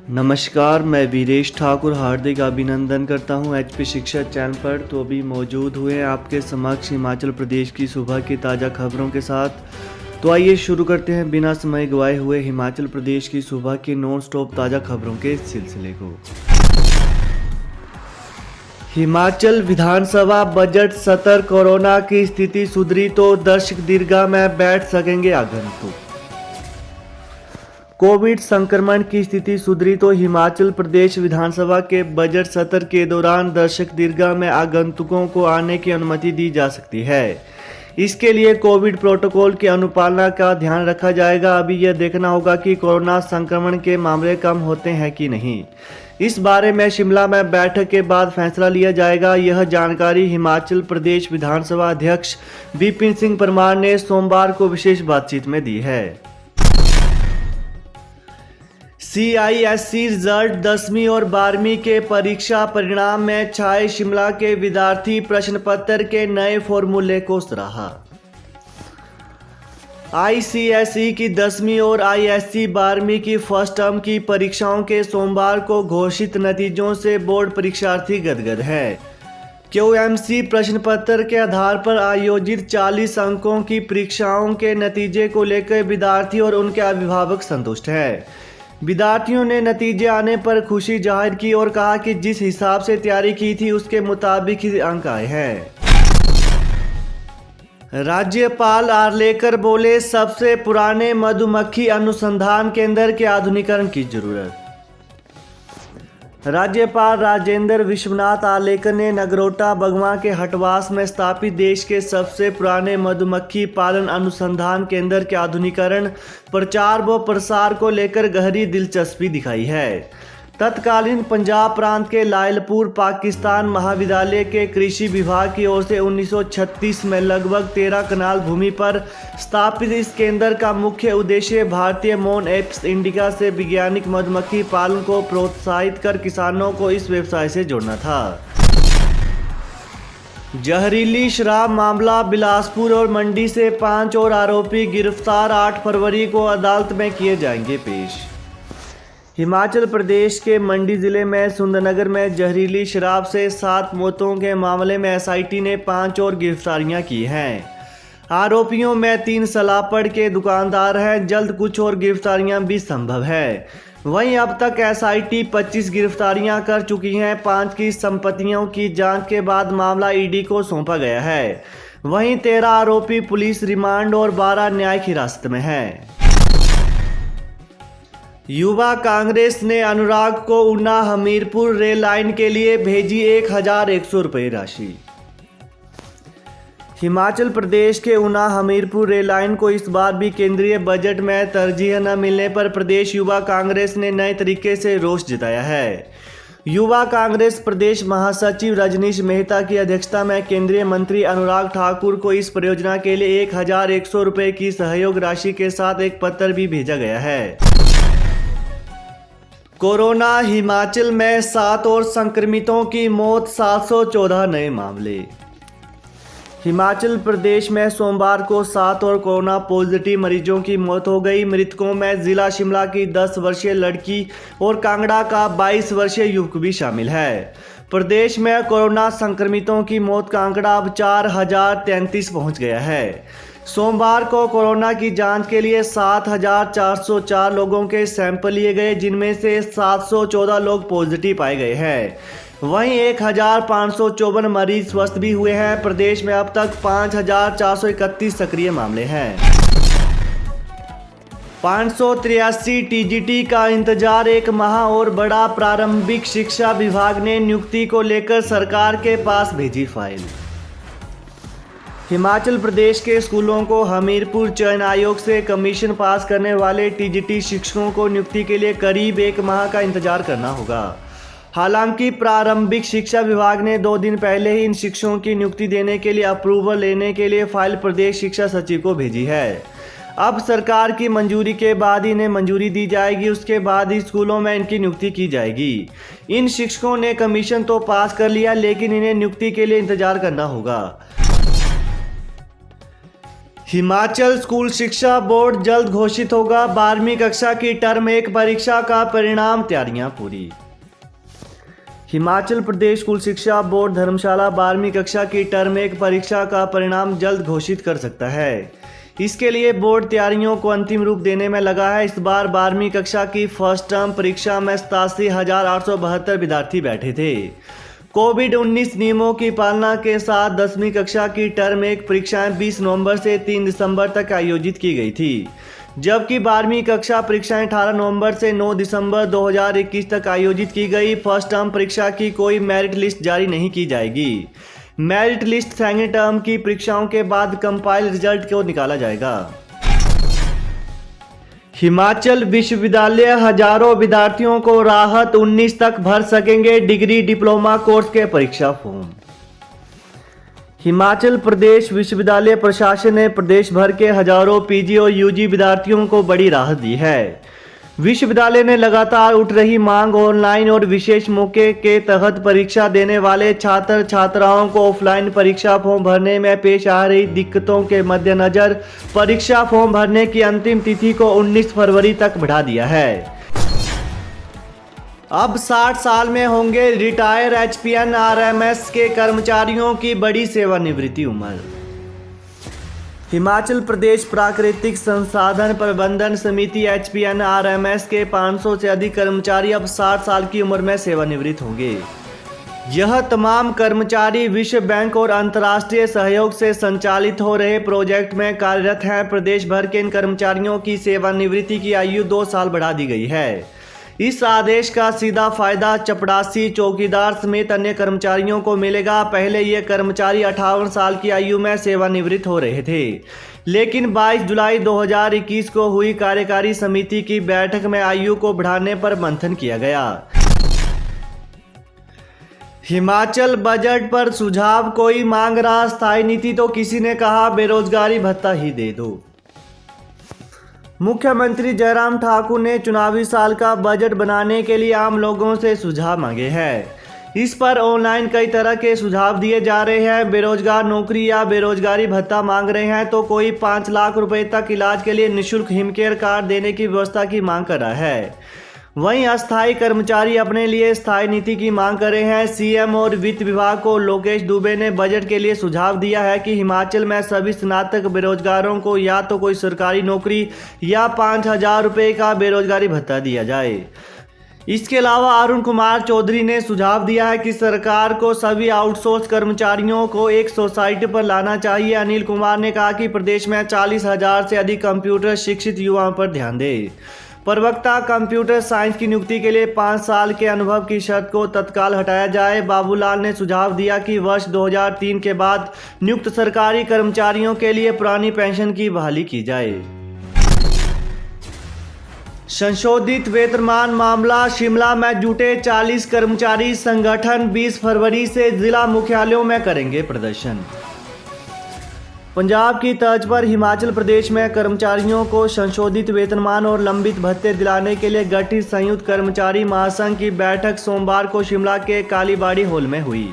नमस्कार, मैं वीरेश ठाकुर हार्दिक अभिनंदन करता हूं एचपी शिक्षा चैनल पर। तो अभी मौजूद हुए हैं आपके समक्ष हिमाचल प्रदेश की सुबह की ताज़ा खबरों के साथ। तो आइए शुरू करते हैं बिना समय गवाए हुए हिमाचल प्रदेश की सुबह की नॉन स्टॉप ताज़ा खबरों के सिलसिले को। हिमाचल विधानसभा बजट सत्र, कोरोना की स्थिति सुधरी तो दर्शक दीर्घा में बैठ सकेंगे आगंतुक। कोविड संक्रमण की स्थिति सुधरी तो हिमाचल प्रदेश विधानसभा के बजट सत्र के दौरान दर्शक दीर्घा में आगंतुकों को आने की अनुमति दी जा सकती है। इसके लिए कोविड प्रोटोकॉल की अनुपालना का ध्यान रखा जाएगा। अभी यह देखना होगा कि कोरोना संक्रमण के मामले कम होते हैं कि नहीं। इस बारे में शिमला में बैठक के बाद फैसला लिया जाएगा। यह जानकारी हिमाचल प्रदेश विधानसभा अध्यक्ष विपिन सिंह परमार ने सोमवार को विशेष बातचीत में दी है। CISE रिजल्ट 10वीं और 12वीं के परीक्षा परिणाम में छाए शिमला के विद्यार्थी, प्रश्न पत्र के नए फॉर्मूले को सराहा। ICSE की 10वीं और ISC 12वीं की फर्स्ट टर्म की परीक्षाओं के सोमवार को घोषित नतीजों से बोर्ड परीक्षार्थी गदगद है। QMC प्रश्न पत्र के आधार पर आयोजित 40 अंकों की परीक्षाओं के नतीजे को लेकर विद्यार्थी और उनके अभिभावक संतुष्ट हैं। विद्यार्थियों ने नतीजे आने पर खुशी जाहिर की और कहा कि जिस हिसाब से तैयारी की थी उसके मुताबिक ही अंक आए हैं। राज्यपाल आर्लेकर बोले, सबसे पुराने मधुमक्खी अनुसंधान केंद्र के आधुनिकीकरण की जरूरत। राज्यपाल राजेंद्र विश्वनाथ आर्लेकर ने नगरोटा बगवां के हटवास में स्थापित देश के सबसे पुराने मधुमक्खी पालन अनुसंधान केंद्र के आधुनिकीकरण, प्रचार व प्रसार को लेकर गहरी दिलचस्पी दिखाई है। तत्कालीन पंजाब प्रांत के लायलपुर पाकिस्तान महाविद्यालय के कृषि विभाग की ओर से 1936 में लगभग 13 कनाल भूमि पर स्थापित इस केंद्र का मुख्य उद्देश्य भारतीय मोन एप्स इंडिका से वैज्ञानिक मधुमक्खी पालन को प्रोत्साहित कर किसानों को इस व्यवसाय से जोड़ना था। जहरीली शराब मामला, बिलासपुर और मंडी से 5 और आरोपी गिरफ्तार, 8 फरवरी को अदालत में किए जाएंगे पेश। हिमाचल प्रदेश के मंडी जिले में सुंदरनगर में जहरीली शराब से 7 मौतों के मामले में SIT ने 5 और गिरफ्तारियां की हैं। आरोपियों में 3 सलापड़ के दुकानदार हैं। जल्द कुछ और गिरफ्तारियां भी संभव है। वहीं अब तक SIT 25 गिरफ्तारियां कर चुकी हैं। 5 की संपत्तियों की जांच के बाद मामला ED को सौंपा गया है। वहीं 13 आरोपी पुलिस रिमांड और 12 न्यायिक हिरासत में हैं। युवा कांग्रेस ने अनुराग को ऊना हमीरपुर रेल लाइन के लिए भेजी 1100 रुपये राशि। हिमाचल प्रदेश के ऊना हमीरपुर रेल लाइन को इस बार भी केंद्रीय बजट में तरजीह न मिलने पर प्रदेश युवा कांग्रेस ने नए तरीके से रोष जताया है। युवा कांग्रेस प्रदेश महासचिव रजनीश मेहता की अध्यक्षता में केंद्रीय मंत्री अनुराग ठाकुर को इस परियोजना के लिए 1100 रुपये की सहयोग राशि के साथ एक पत्र भी भेजा गया है। कोरोना, हिमाचल में 7 और संक्रमितों की मौत, 714 नए मामले। हिमाचल प्रदेश में सोमवार को 7 और कोरोना पॉजिटिव मरीजों की मौत हो गई। मृतकों में जिला शिमला की 10 वर्षीय लड़की और कांगड़ा का 22 वर्षीय युवक भी शामिल है। प्रदेश में कोरोना संक्रमितों की मौत का आंकड़ा अब 4033 पहुंच गया है। सोमवार को कोरोना की जांच के लिए 7404 लोगों के सैंपल लिए गए, जिनमें से 714 लोग पॉजिटिव पाए गए हैं। वहीं 1554 मरीज स्वस्थ भी हुए हैं। प्रदेश में अब तक 5431 सक्रिय मामले हैं। 583 TGT का इंतजार 1 माह और बढ़ा। प्रारंभिक शिक्षा विभाग ने नियुक्ति को लेकर सरकार के पास भेजी फाइल। हिमाचल प्रदेश के स्कूलों को हमीरपुर चयन आयोग से कमीशन पास करने वाले TGT शिक्षकों को नियुक्ति के लिए करीब 1 माह का इंतजार करना होगा। हालांकि प्रारंभिक शिक्षा विभाग ने 2 दिन पहले ही इन शिक्षकों की नियुक्ति देने के लिए अप्रूवल लेने के लिए फाइल प्रदेश शिक्षा सचिव को भेजी है। अब सरकार की मंजूरी के बाद ही इन्हें मंजूरी दी जाएगी। उसके बाद ही स्कूलों में इनकी नियुक्ति की जाएगी। इन शिक्षकों ने कमीशन तो पास कर लिया, लेकिन इन्हें नियुक्ति के लिए इंतजार करना होगा। हिमाचल स्कूल शिक्षा बोर्ड जल्द घोषित होगा 12वीं कक्षा की टर्म 1 परीक्षा का परिणाम, तैयारियां पूरी। हिमाचल प्रदेश स्कूल शिक्षा बोर्ड धर्मशाला 12वीं कक्षा की टर्म 1 परीक्षा का परिणाम जल्द घोषित कर सकता है। इसके लिए बोर्ड तैयारियों को अंतिम रूप देने में लगा है। इस बार 12वीं कक्षा की फर्स्ट टर्म परीक्षा में 87,872 विद्यार्थी बैठे थे। कोविड-19 नियमों की पालना के साथ 10वीं कक्षा की टर्म 1 परीक्षाएं 20 नवंबर से 3 दिसंबर तक आयोजित की गई थी, जबकि 12वीं कक्षा परीक्षाएं 18 नवंबर से 9 दिसंबर 2021 तक आयोजित की गई। फर्स्ट टर्म परीक्षा की कोई मेरिट लिस्ट जारी नहीं की जाएगी। मेरिट लिस्ट सेकेंड टर्म की परीक्षाओं के बाद कंपाइल रिजल्ट को निकाला जाएगा। हिमाचल विश्वविद्यालय हजारों विद्यार्थियों को राहत, 19 तक भर सकेंगे डिग्री डिप्लोमा कोर्स के परीक्षा फॉर्म। हिमाचल प्रदेश विश्वविद्यालय प्रशासन ने प्रदेश भर के हजारों पीजी और यूजी विद्यार्थियों को बड़ी राहत दी है। विश्वविद्यालय ने लगातार उठ रही मांग, ऑनलाइन और विशेष मौके के तहत परीक्षा देने वाले छात्र छात्राओं को ऑफलाइन परीक्षा फॉर्म भरने में पेश आ रही दिक्कतों के मद्देनजर परीक्षा फॉर्म भरने की अंतिम तिथि को 19 फरवरी तक बढ़ा दिया है। अब 60 साल में होंगे रिटायर एचपीएन-आरएमएस के कर्मचारियों की बड़ी सेवानिवृत्ति उम्र। हिमाचल प्रदेश प्राकृतिक संसाधन प्रबंधन समिति एचपीएन-आरएमएस के 500 से अधिक कर्मचारी अब 60 साल की उम्र में सेवानिवृत्त होंगे। यह तमाम कर्मचारी विश्व बैंक और अंतर्राष्ट्रीय सहयोग से संचालित हो रहे प्रोजेक्ट में कार्यरत हैं। प्रदेश भर के इन कर्मचारियों की सेवानिवृत्ति की आयु 2 साल बढ़ा दी गई है। इस आदेश का सीधा फायदा चपड़ासी, चौकीदार समेत अन्य कर्मचारियों को मिलेगा। पहले ये कर्मचारी 58 साल की आयु में सेवानिवृत्त हो रहे थे, लेकिन 22 जुलाई 2021 को हुई कार्यकारी समिति की बैठक में आयु को बढ़ाने पर मंथन किया गया। हिमाचल बजट पर सुझाव, कोई मांग रहा स्थायी नीति तो किसी ने कहा बेरोजगारी भत्ता ही दे दो। मुख्यमंत्री जयराम ठाकुर ने चुनावी साल का बजट बनाने के लिए आम लोगों से सुझाव मांगे हैं। इस पर ऑनलाइन कई तरह के सुझाव दिए जा रहे हैं। बेरोजगार नौकरी या बेरोजगारी भत्ता मांग रहे हैं तो कोई 5 लाख रुपए तक इलाज के लिए निःशुल्क हिमकेयर कार्ड देने की व्यवस्था की मांग कर रहा है। वहीं अस्थायी कर्मचारी अपने लिए स्थायी नीति की मांग कर रहे हैं। सीएम और वित्त विभाग को लोकेश दुबे ने बजट के लिए सुझाव दिया है कि हिमाचल में सभी स्नातक बेरोजगारों को या तो कोई सरकारी नौकरी या 5,000 रुपये का बेरोजगारी भत्ता दिया जाए। इसके अलावा अरुण कुमार चौधरी ने सुझाव दिया है कि सरकार को सभी आउटसोर्स कर्मचारियों को एक सोसाइटी पर लाना चाहिए। अनिल कुमार ने कहा कि प्रदेश में 40,000 से अधिक कंप्यूटर शिक्षित युवाओं पर ध्यान दे। प्रवक्ता, कंप्यूटर साइंस की नियुक्ति के लिए 5 साल के अनुभव की शर्त को तत्काल हटाया जाए। बाबूलाल ने सुझाव दिया कि वर्ष 2003 के बाद नियुक्त सरकारी कर्मचारियों के लिए पुरानी पेंशन की बहाली की जाए। संशोधित वेतनमान मामला, शिमला में जुटे 40 कर्मचारी संगठन 20 फरवरी से जिला मुख्यालयों में करेंगे प्रदर्शन। पंजाब की तर्ज पर हिमाचल प्रदेश में कर्मचारियों को संशोधित वेतनमान और लंबित भत्ते दिलाने के लिए गठित संयुक्त कर्मचारी महासंघ की बैठक सोमवार को शिमला के कालीबाड़ी हॉल में हुई।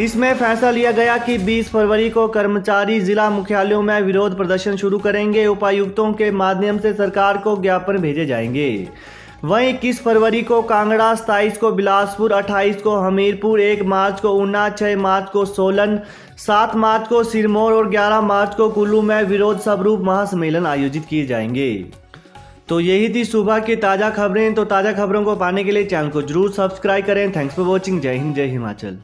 इसमें फैसला लिया गया कि 20 फरवरी को कर्मचारी जिला मुख्यालयों में विरोध प्रदर्शन शुरू करेंगे। उपायुक्तों के माध्यम से सरकार को ज्ञापन भेजे जाएंगे। वहीं 21 फरवरी को कांगड़ा, 27 को बिलासपुर, 28 को हमीरपुर, 1 मार्च को ऊना, 6 मार्च को सोलन, 7 मार्च को सिरमौर और 11 मार्च को कुल्लू में विरोध स्वरूप महासम्मेलन आयोजित किए जाएंगे। तो यही थी सुबह की ताज़ा खबरें। तो ताज़ा खबरों को पाने के लिए चैनल को जरूर सब्सक्राइब करें। Thanks for watching. जय हिंद, जय हिमाचल।